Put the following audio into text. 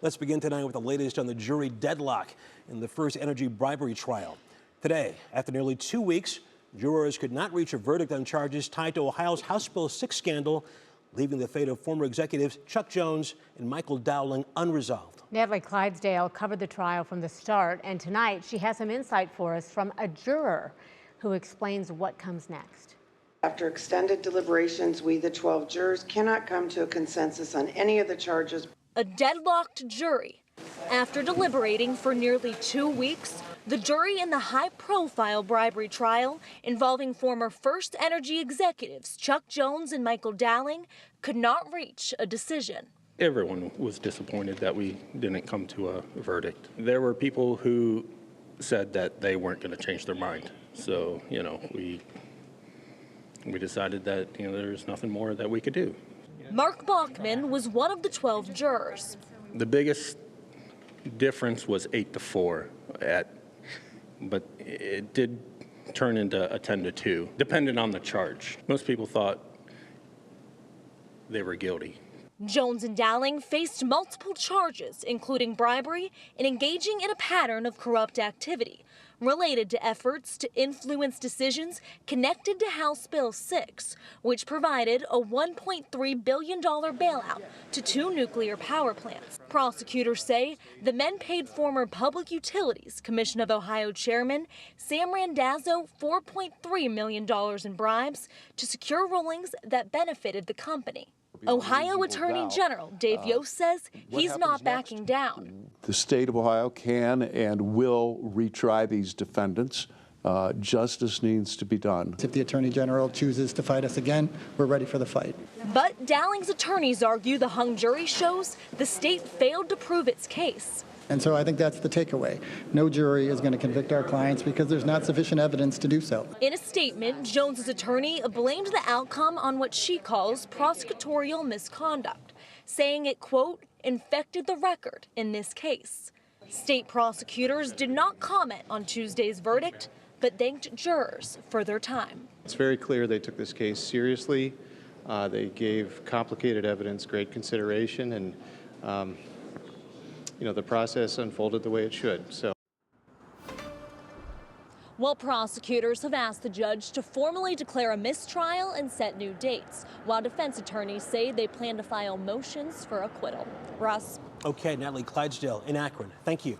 Let's begin tonight with the latest on the jury deadlock in the FirstEnergy bribery trial. Today, after nearly 2 weeks, jurors could not reach a verdict on charges tied to Ohio's House Bill 6 scandal, leaving the fate of former executives Chuck Jones and Michael Dowling unresolved. Natalie Clydesdale covered the trial from the start, and tonight she has some insight for us from a juror who explains what comes next. After extended deliberations, we, the 12 jurors, cannot come to a consensus on any of the charges. A deadlocked jury. After deliberating for nearly 2 weeks, the jury in the high-profile bribery trial involving former FirstEnergy executives Chuck Jones and Michael Dowling could not reach a decision. Everyone was disappointed that we didn't come to a verdict. There were people who said that they weren't going to change their mind. So, we decided that, there's nothing more that we could do. Mark Baughman was one of the 12 jurors. The biggest difference was 8-4, but it did turn into a 10-2, depending on the charge. Most people thought they were guilty. Jones and Dowling faced multiple charges, including bribery and engaging in a pattern of corrupt activity related to efforts to influence decisions connected to House Bill 6, which provided a $1.3 billion bailout to 2 nuclear power plants. Prosecutors say the men paid former Public Utilities Commission of Ohio Chairman Sam Randazzo $4.3 million in bribes to secure rulings that benefited the company. Ohio Attorney General Dave Yost says he's not backing down. The state of Ohio can and will retry these defendants. Justice needs to be done. If the Attorney General chooses to fight us again, we're ready for the fight. But Dowling's attorneys argue the hung jury shows the state failed to prove its case. And so I think that's the takeaway. No jury is going to convict our clients because there's not sufficient evidence to do so. In a statement, Jones's attorney blamed the outcome on what she calls prosecutorial misconduct, saying it, quote, infected the record in this case. State prosecutors did not comment on Tuesday's verdict, but thanked jurors for their time. It's very clear they took this case seriously. They gave complicated evidence great consideration, and the process unfolded the way it should. So, while prosecutors have asked the judge to formally declare a mistrial and set new dates, while defense attorneys say they plan to file motions for acquittal. Russ. Okay, Natalie Clydesdale in Akron. Thank you.